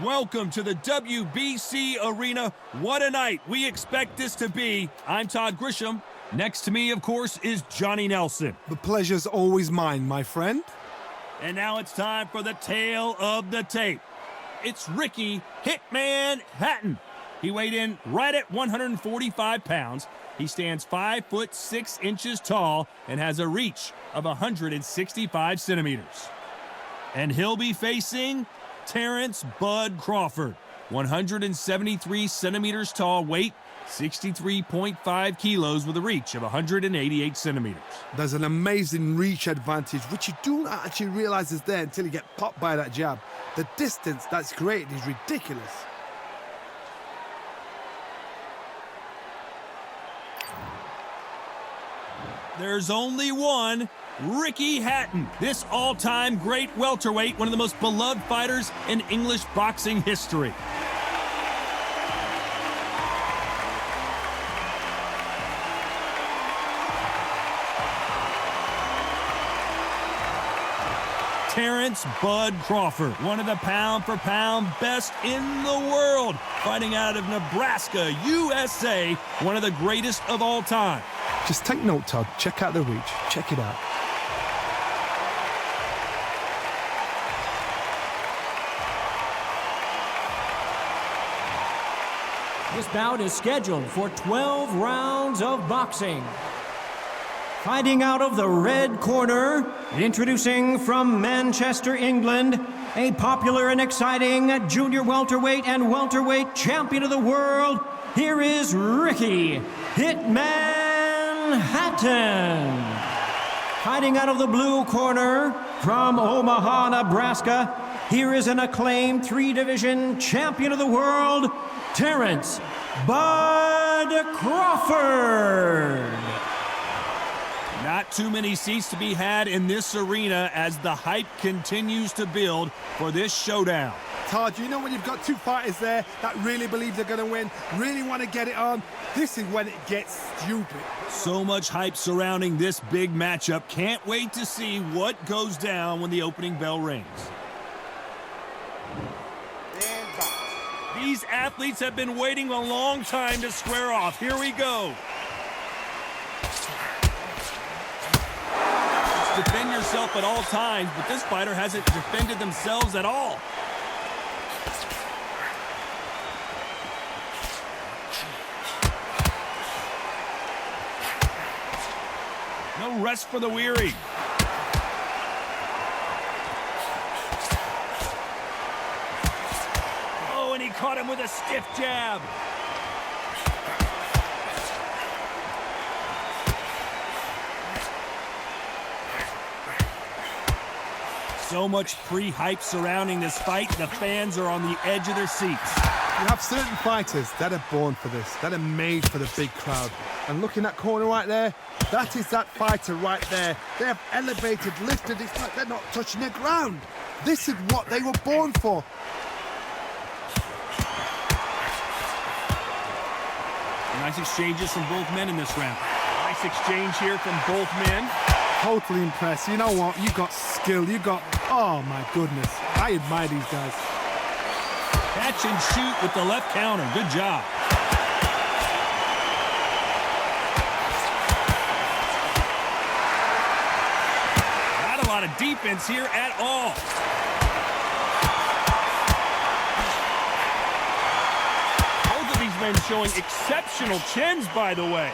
Welcome to the WBC Arena. What a night we expect this to be. I'm Todd Grisham. Next to me, of course, is Johnny Nelson. The pleasure's always mine, my friend. And now it's time for the tale of the tape. It's Ricky Hitman Hatton. He weighed in right at 145 pounds. He stands 5 foot 6 inches tall and has a reach of 165 centimeters. And he'll be facing Terence Bud Crawford, 173 centimeters tall, weight 63.5 kilos with a reach of 188 centimeters. There's an amazing reach advantage, which you don't actually realize is there until you get popped by that jab. The distance that's created is ridiculous. There's only one, Ricky Hatton, this all-time great welterweight, one of the most beloved fighters in English boxing history. Terence Bud Crawford, one of the pound-for-pound best in the world, fighting out of Nebraska, USA, one of the greatest of all time. Just take note, Todd. Check out the reach. Check it out. This bout is scheduled for 12 rounds of boxing. Fighting out of the red corner, introducing from Manchester, England, a popular and exciting junior welterweight and welterweight champion of the world, here is Ricky Hitman Hatton. Fighting out of the blue corner, from Omaha, Nebraska, here is an acclaimed 3-division champion of the world, Terence Bud Crawford. Not too many seats to be had in this arena as the hype continues to build for this showdown. Todd, you know when you've got two fighters there that really believe they're going to win, really want to get it on, this is when it gets stupid. So much hype surrounding this big matchup. Can't wait to see what goes down when the opening bell rings. These athletes have been waiting a long time to square off. Here we go. Defend yourself at all times, but this fighter hasn't defended themselves at all. No rest for the weary. Oh, and he caught him with a stiff jab. So much pre-hype surrounding this fight. The fans are on the edge of their seats. You have certain fighters that are born for this, that are made for the big crowd. And look in that corner right there, that is that fighter right there. They have elevated, lifted, it's like they're not touching the ground. This is what they were born for. Nice exchanges from both men in this round. Nice exchange here from both men. Totally impressed. You know what? You got skill. You got... Oh, my goodness. I admire these guys. Catch and shoot with the left counter. Good job. lot of defense here at all. Both of these men showing exceptional chins, by the way.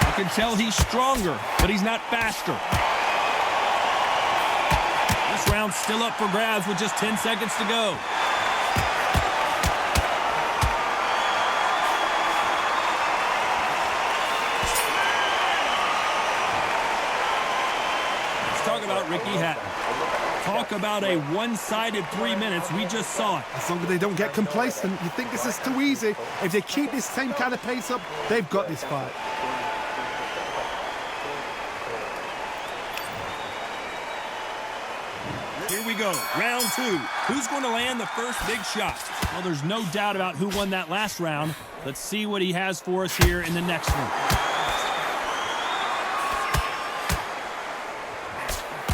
You can tell he's stronger, but he's not faster. This round's still up for grabs with just 10 seconds to go. Let's talk about Ricky Hatton. Talk about a one-sided 3 minutes. We just saw it. As long as they don't get complacent, you think this is too easy. If they keep this same kind of pace up, they've got this fight. Here we go, round 2. Who's going to land the first big shot? Well, there's no doubt about who won that last round. Let's see what he has for us here in the next one.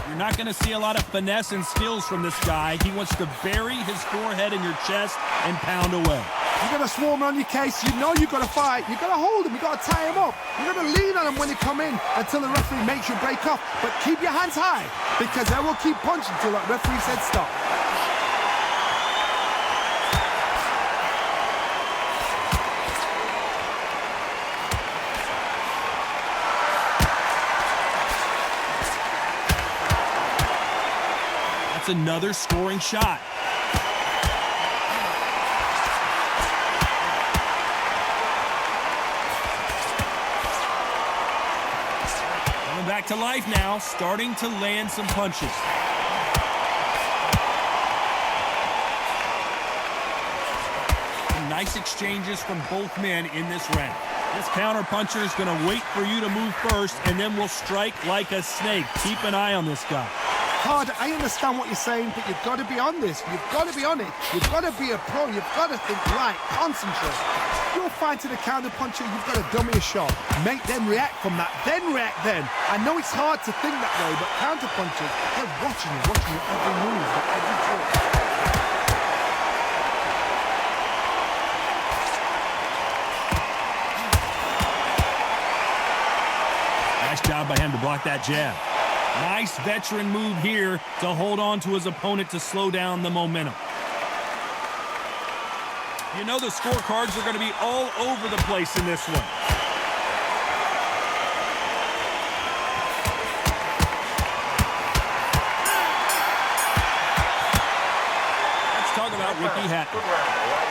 You're not going to see a lot of finesse and skills from this guy. He wants to bury his forehead in your chest and pound away. You've got a swarmer on your case. You know you've got to fight. You've got to hold him. You've got to tie him up. You've got to lean on him when they come in until the referee makes you break off. But keep your hands high, because they will keep punching until that referee said stop. That's another scoring shot. Back to life now, starting to land some punches. Some nice exchanges from both men in this round. This counter puncher is going to wait for you to move first, and then will strike like a snake. Keep an eye on this guy. Hard, I understand what you're saying, but you've got to be on this. You've got to be on it. You've got to be a pro. You've got to think right, concentrate. You're fighting a counter puncher, you've got to dummy a shot. Make them react from that, then react then. I know it's hard to think that way, but counter punchers, they're watching you every move, every trick. Nice job by him to block that jab. Nice veteran move here to hold on to his opponent to slow down the momentum. You know the scorecards are going to be all over the place in this one. Let's talk about Ricky Hatton.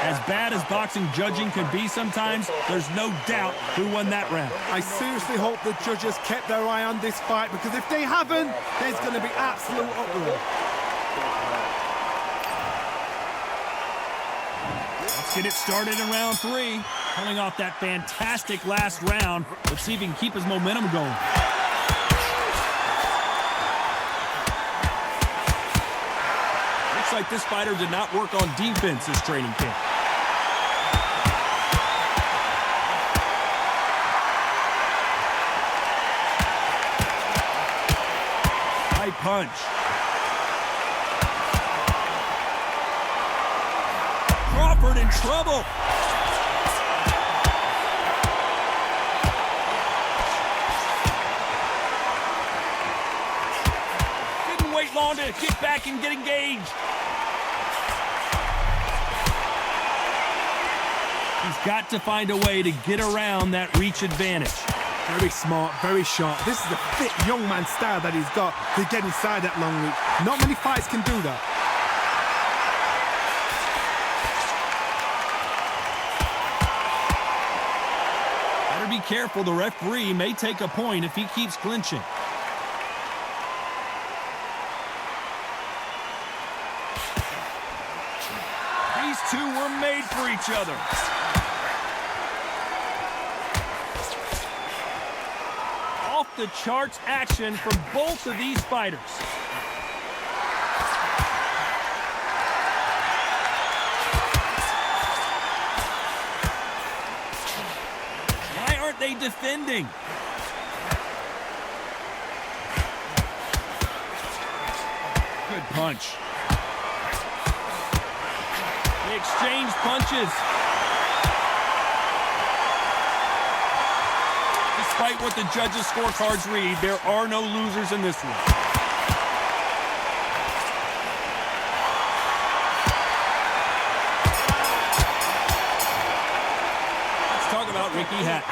As bad as boxing judging can be sometimes, there's no doubt who won that round. I seriously hope the judges kept their eye on this fight, because if they haven't, there's going to be absolute uproar. Get it started in round 3. Coming off that fantastic last round. Let's see if he can keep his momentum going. Looks like this fighter did not work on defense this training camp. High punch. Crawford in trouble. Didn't wait long to get back and get engaged. He's got to find a way to get around that reach advantage. Very smart, very sharp. This is a fit young man style that he's got to get inside that long reach. Not many fights can do that. Be careful, the referee may take a point if he keeps clinching. These two were made for each other. Off the charts action from both of these fighters. They defending. Good punch. They exchange punches. despite what the judges' scorecards read, there are no losers in this one. Let's talk about Ricky Hatton.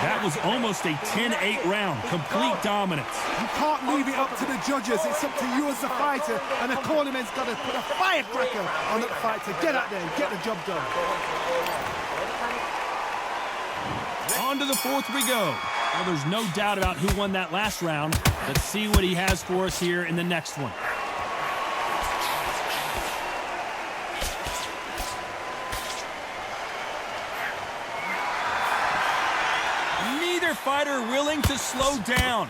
That was almost a 10-8 round, complete dominance. You can't leave it up to the judges. It's up to you as the fighter, and the cornerman's got to put a firecracker on that fight to get out there and get the job done. On to the fourth we go. Well, there's no doubt about who won that last round. Let's see what he has for us here in the next one. Neither fighter willing to slow down.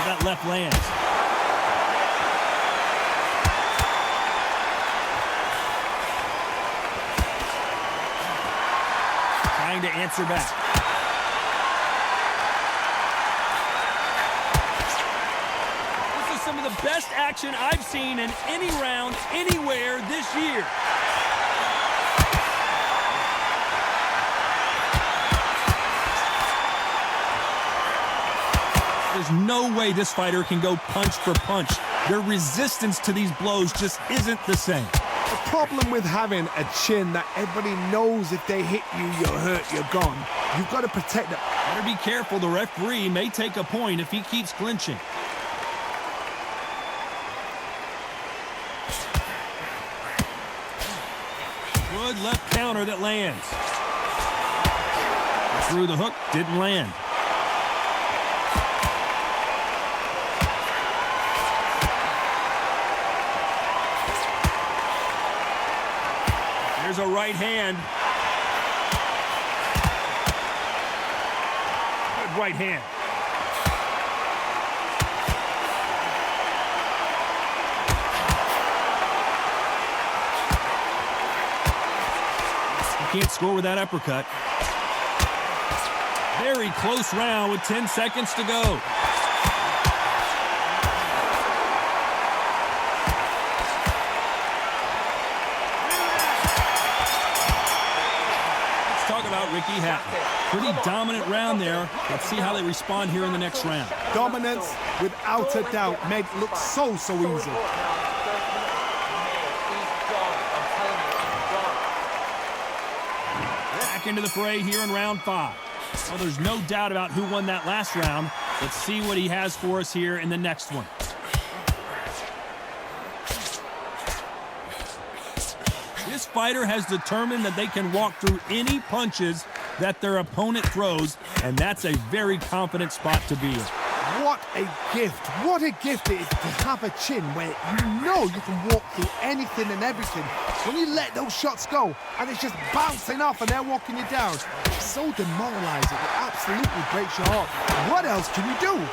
That left lands. Trying to answer back. This is some of the best action I've seen in any round, anywhere this year. There's no way this fighter can go punch for punch. Their resistance to these blows just isn't the same. The problem with having a chin that everybody knows if they hit you, you're hurt, you're gone. You've got to protect it. Better be careful. The referee may take a point if he keeps clinching. Good left counter that lands. Through the hook, didn't land. There's a right hand. Good right hand. You can't score with that uppercut. Very close round with 10 seconds to go. Ricky Hatton. Pretty dominant round there. Let's see how they respond here in the next round. Dominance, without a doubt, made it look so easy. Back into the fray here in round 5. Well, there's no doubt about who won that last round. Let's see what he has for us here in the next one. This fighter has determined that they can walk through any punches that their opponent throws, and that's a very confident spot to be in. What a gift. What a gift it is to have a chin where you know you can walk through anything and everything. When you let those shots go and it's just bouncing off and they're walking you down, it's so demoralizing. It absolutely breaks your heart. What else can you do?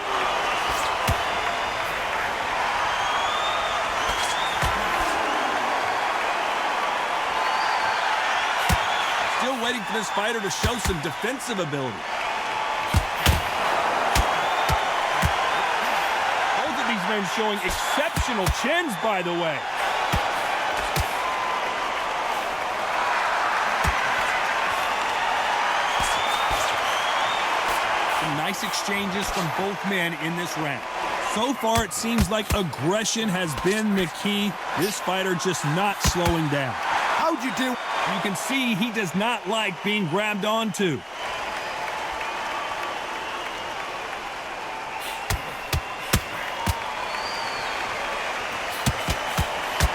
Still waiting for this fighter to show some defensive ability. Both of these men showing exceptional chins, by the way. Some nice exchanges from both men in this round. So far, it seems like aggression has been the key. This fighter just not slowing down. How'd you do? You can see he does not like being grabbed onto.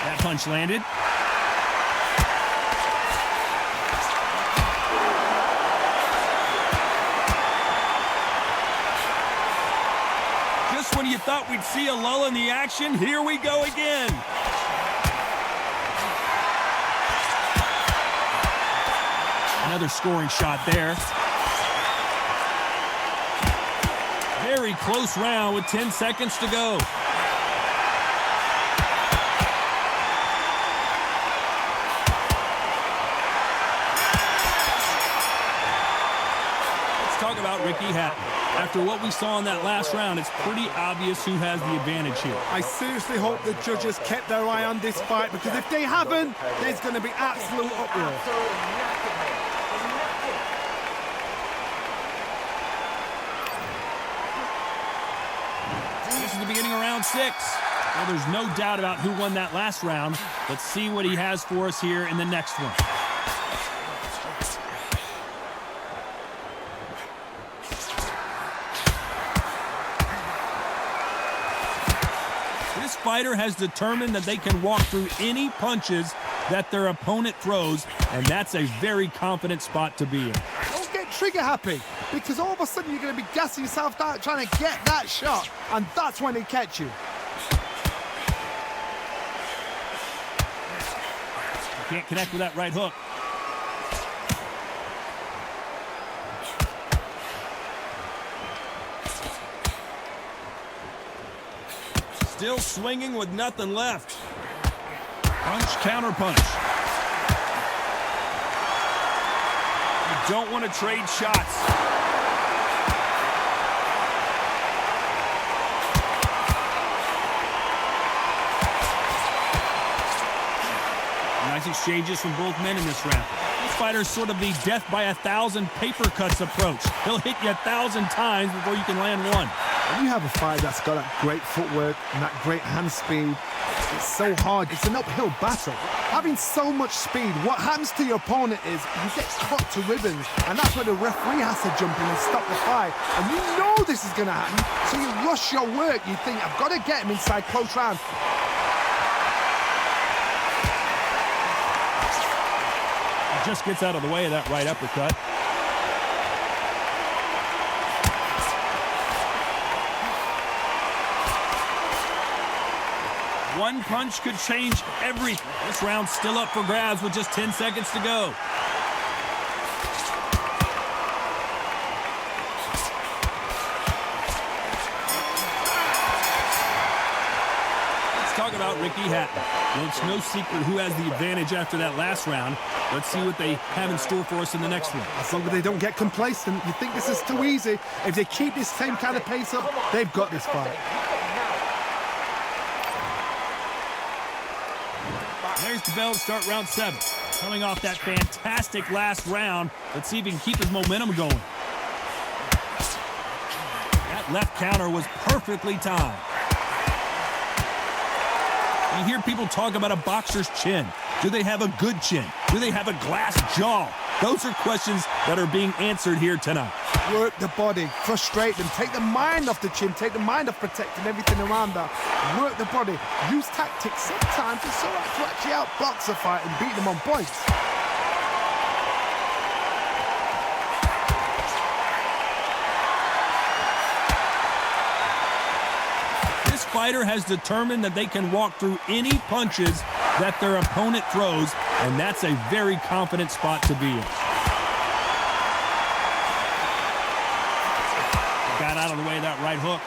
That punch landed. Just when you thought we'd see a lull in the action, here we go again. Another scoring shot there. Very close round with 10 seconds to go. Let's talk about Ricky Hatton. After what we saw in that last round, it's pretty obvious who has the advantage here. I seriously hope the judges kept their eye on this fight, because if they haven't, there's going to be absolute uproar. round 6. Well, there's no doubt about who won that last round. Let's see what he has for us here in the next one. This fighter has determined that they can walk through any punches that their opponent throws, and that's a very confident spot to be in. Don't get trigger happy, because all of a sudden you're going to be gassing yourself out trying to get that shot, and that's when they catch you. Can't connect with that right hook. Still swinging with nothing left. Punch, counter punch. You don't want to trade shots. Nice exchanges from both men in this round. This fighter is sort of the death by 1,000 paper cuts approach. He'll hit you 1,000 times before you can land one. When you have a fighter that's got that great footwork and that great hand speed, it's so hard. It's an uphill battle. Having so much speed, what happens to your opponent is you get cut to ribbons, and that's where the referee has to jump in and stop the fight. And you know this is going to happen, so you rush your work. You think, I've got to get him inside close round. Just gets out of the way of that right uppercut. One punch could change everything. This round's still up for grabs with just 10 seconds to go. Let's talk about Ricky Hatton. Well, it's no secret who has the advantage after that last round. Let's see what they have in store for us in the next one. As long as they don't get complacent, you think this is too easy. If they keep this same kind of pace up, they've got this fight. There's the bell to start round 7. Coming off that fantastic last round, let's see if he can keep his momentum going. That left counter was perfectly timed. You hear people talk about a boxer's chin. Do they have a good chin? Do they have a glass jaw? Those are questions that are being answered here tonight. Work the body, frustrate them, take the mind off the chin, take the mind off protecting everything around that. Work the body, use tactics. Sometimes it's all right to actually outbox a fight and beat them on points. This fighter has determined that they can walk through any punches that their opponent throws, and that's a very confident spot to be in. Got out of the way of that right hook.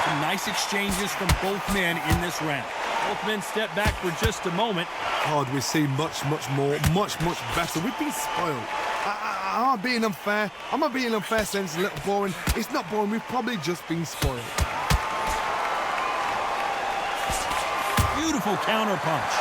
Some nice exchanges from both men in this round. Both men step back for just a moment. God, we've seen much more, much better. We've been spoiled. I'm not being unfair. I'm not being unfair saying it's a little boring. It's not boring. We've probably just been spoiled. Beautiful counter punch.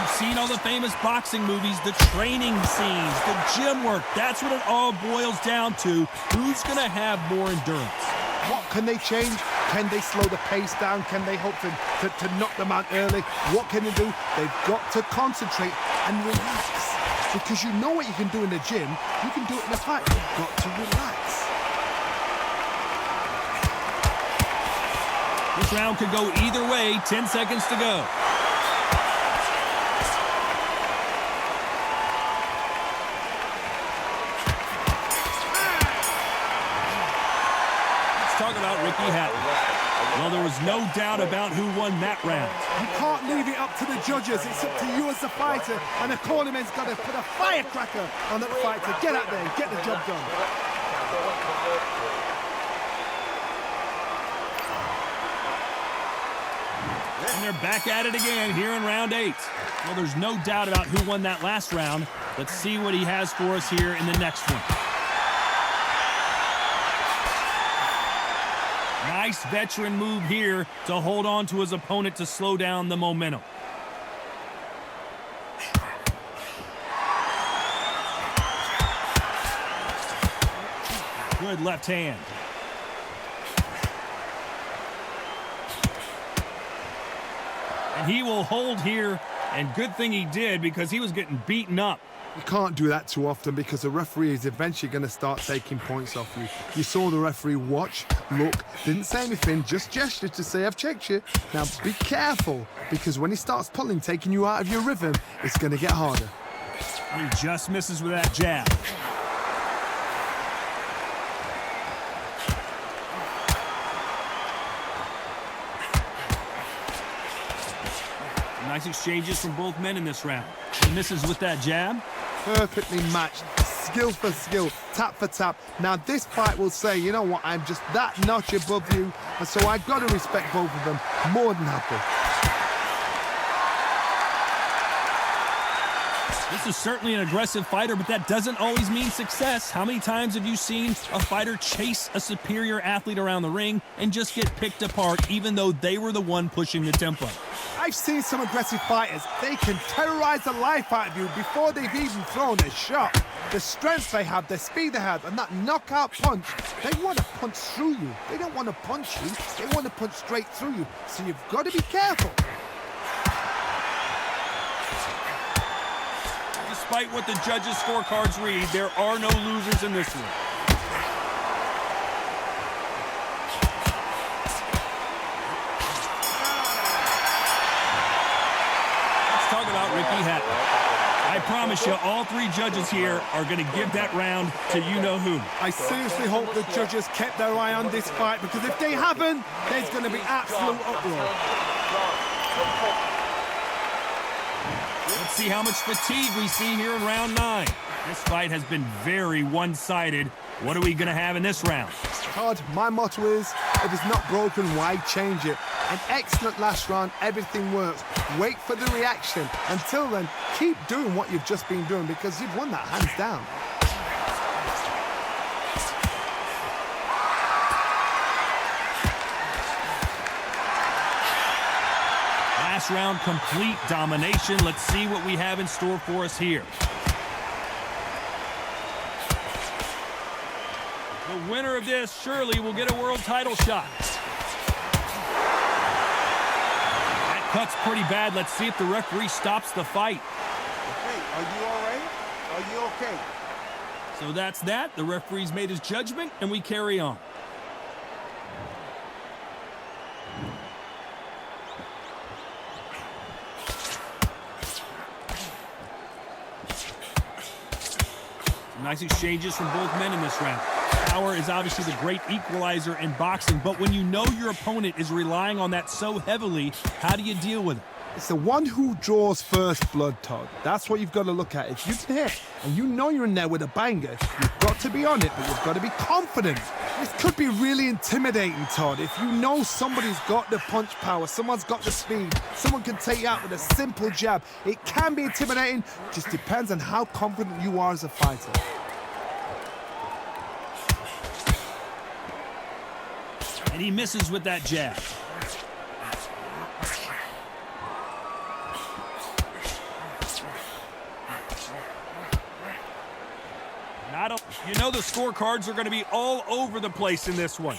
You've seen all the famous boxing movies, the training scenes, the gym work. That's what it all boils down to. Who's going to have more endurance? What can they change? Can they slow the pace down? Can they hope to knock them out early? What can they do? They've got to concentrate and relax. Because you know what you can do in the gym, you can do it in a fight. You've got to relax. This round could go either way. 10 seconds to go. Let's talk about Ricky Hatton. Well, there was no doubt about who won that round. You can't leave it up to the judges. It's up to you as the fighter. And the cornerman's got to put a firecracker on that fighter. Get out there and get the job done. And they're back at it again here in round 8. Well, there's no doubt about who won that last round. Let's see what he has for us here in the next one. Nice veteran move here to hold on to his opponent to slow down the momentum. Good left hand. And he will hold here, and good thing he did because he was getting beaten up. You can't do that too often because the referee is eventually going to start taking points off you. You saw the referee watch, look, didn't say anything, just gestured to say, I've checked you. Now be careful, because when he starts pulling, taking you out of your rhythm, it's going to get harder. He just misses with that jab. Nice exchanges from both men in this round. He misses with that jab. Perfectly matched, skill for skill, tap for tap. Now this fight will say, you know what, I'm just that notch above you, and so I've got to respect both of them more than happy. This is certainly an aggressive fighter, but that doesn't always mean success. How many times have you seen a fighter chase a superior athlete around the ring and just get picked apart even though they were the one pushing the tempo? I've seen some aggressive fighters. They can terrorize the life out of you before they've even thrown a shot. The strength they have, the speed they have, and that knockout punch, they want to punch through you. They don't want to punch you, they want to punch straight through you. So you've got to be careful. Despite what the judges' scorecards read, there are no losers in this one. Talk about Ricky Hatton. I promise you, all three judges here are going to give that round to you-know-who. I seriously hope the judges kept their eye on this fight, because if they haven't, there's going to be absolute uproar. Let's see how much fatigue we see here in round 9. This fight has been very one-sided. What are we going to have in this round? Todd, my motto is, if it's not broken, why change it? An excellent last round, everything works. Wait for the reaction. Until then, keep doing what you've just been doing, because you've won that hands down. Last round, complete domination. Let's see what we have in store for us here. The winner of this surely will get a world title shot. That cut's pretty bad. Let's see if the referee stops the fight. Hey, are you all right? Are you okay? So that's that. The referee's made his judgment, and we carry on. Nice exchanges from both men in this round. Power is obviously the great equalizer in boxing, but when you know your opponent is relying on that so heavily, how do you deal with it? It's the one who draws first blood, Todd. That's what you've got to look at. If you can hit, and you know you're in there with a banger, you've got to be on it, but you've got to be confident. This could be really intimidating, Todd. If you know somebody's got the punch power, someone's got the speed, someone can take you out with a simple jab. It can be intimidating, just depends on how confident you are as a fighter. And he misses with that jab. You know the scorecards are going to be all over the place in this one.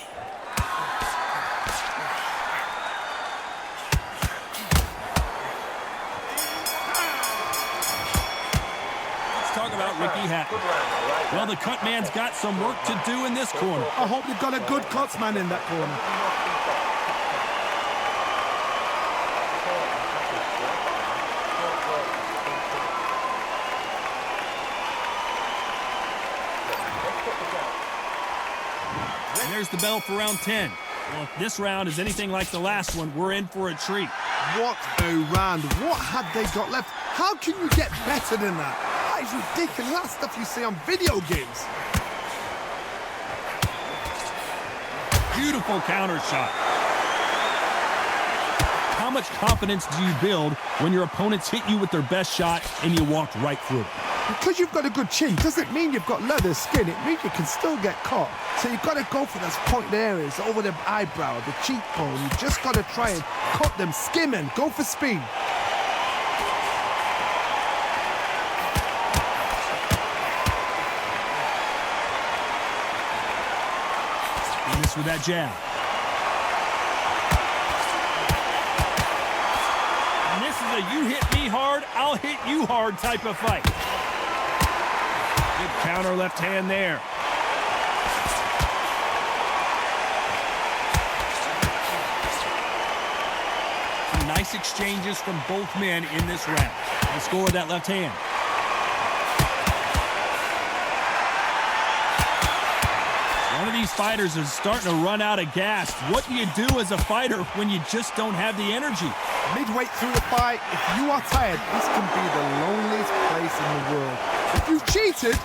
Let's talk about Ricky Hatton. Well, the cut man's got some work to do in this corner. I hope you've got a good cuts man in that corner. There's the bell for round 10. Well, if this round is anything like the last one, we're in for a treat. What a round. What had they got left? How can you get better than that? That is ridiculous. That's stuff you see on video games. Beautiful counter shot. How much confidence do you build when your opponents hit you with their best shot and you walked right through it? Because you've got a good chin doesn't mean you've got leather skin. It means you can still get caught. So you've got to go for those pointed areas over the eyebrow, the cheekbone. You've just got to try and cut them, skim and go for speed. miss with that jab. And this is a you hit me hard, I'll hit you hard type of fight. Good counter left hand there. Some nice exchanges from both men in this round. The score of that left hand. One of these fighters is starting to run out of gas. What do you do as a fighter when you just don't have the energy? Midway through the fight, if you are tired, this can be the loneliest place in the world. If you've cheated,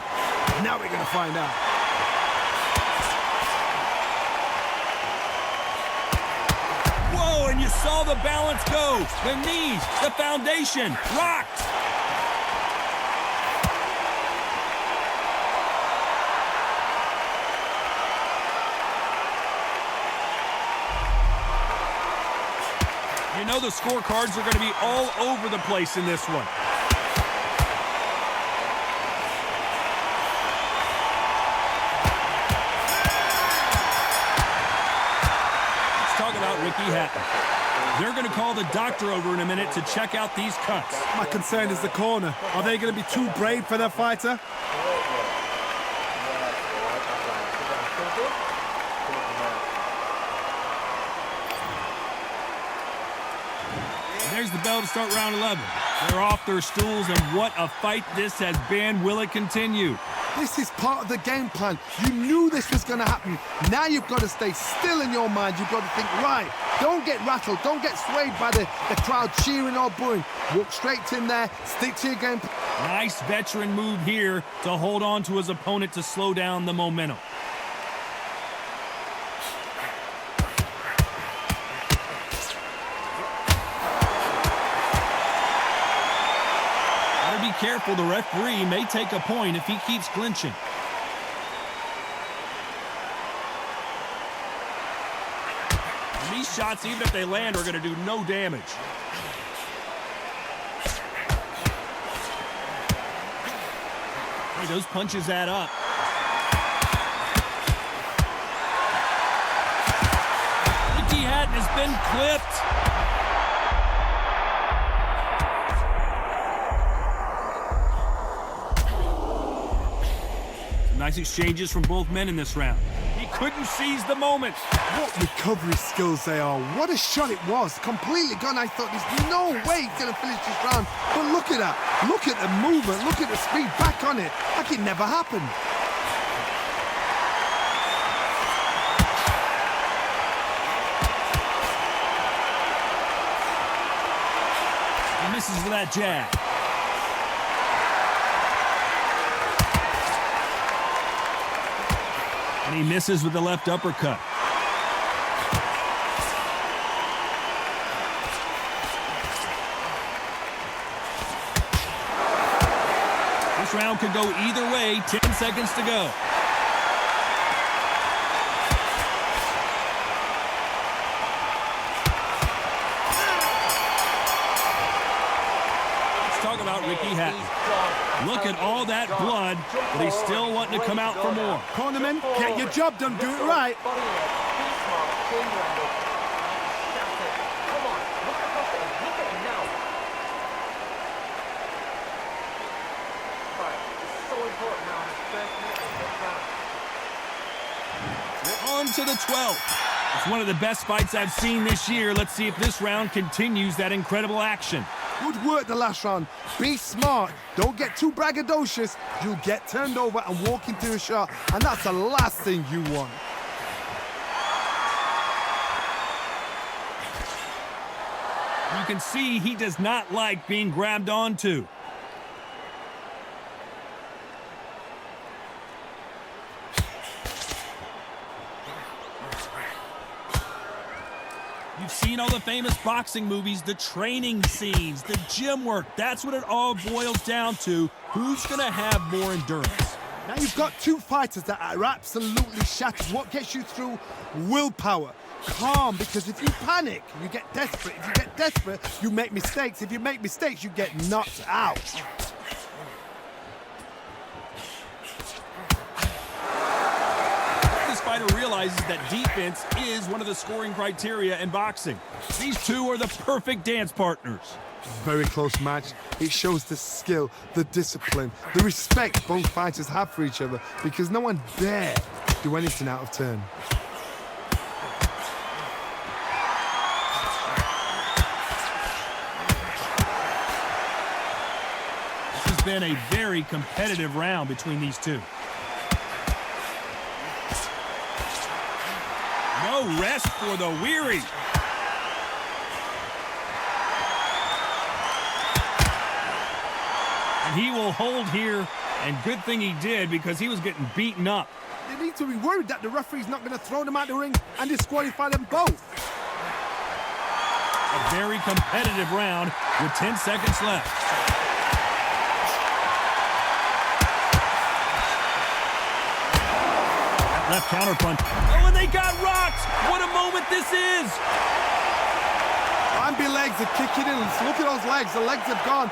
now we're going to find out. Whoa, and you saw the balance go. The knees, the foundation, rocked. You know the scorecards are going to be all over the place in this one. Let's talk about Ricky Hatton. They're going to call the doctor over in a minute to check out these cuts. My concern is the corner. Are they going to be too brave for their fighter? There's the bell to start round 11. They're off their stools, and what a fight this has been. Will it continue? This is part of the game plan. You knew this was going to happen. Now you've got to stay still in your mind. You've got to think, right, don't get rattled. Don't get swayed by the crowd cheering or booing. Walk straight in there. Stick to your game plan. Nice veteran move here to hold on to his opponent to slow down the momentum. Be careful, the referee may take a point if he keeps clinching. And these shots, even if they land, are going to do no damage. Hey, those punches add up. Ricky Hatton has been clipped. Nice exchanges from both men in this round. He couldn't seize the moment. What recovery skills they are. What a shot it was. Completely gone. I thought there's no way he's going to finish this round. But look at that. Look at the movement. Look at the speed. Back on it. Like it never happened. He misses with that jab. And he misses with the left uppercut. This round could go either way. 10 seconds to go. Let's talk about Ricky Hatton. Look at all that blood, but he's still wanting to come out for more. Cornerman, get your job done. Do it right. On to the 12th. It's one of the best fights I've seen this year. Let's see if this round continues that incredible action. Good work the last round. Be smart. Don't get too braggadocious. You'll get turned over and walk into a shot, and that's the last thing you want. You can see he does not like being grabbed onto. You've seen all the famous boxing movies, the training scenes, the gym work. That's what it all boils down to. Who's going to have more endurance? Now you've got two fighters that are absolutely shattered. What gets you through? Willpower. Calm, because if you panic, you get desperate. If you get desperate, you make mistakes. If you make mistakes, you get knocked out. This fighter realizes realizes that defense is one of the scoring criteria in boxing. These two are the perfect dance partners. Very close match. It shows the skill, the discipline, the respect both fighters have for each other because no one dare do anything out of turn. This has been a very competitive round between these two. No rest for the weary. And he will hold here, and good thing he did because he was getting beaten up. They need to be worried that the referee's not going to throw them out the ring and disqualify them both. A very competitive round with 10 seconds left. That left counterpunch. Oh, and they got rocked! What a moment this is! Ambi legs are kicking in. Look at those legs. The legs have gone.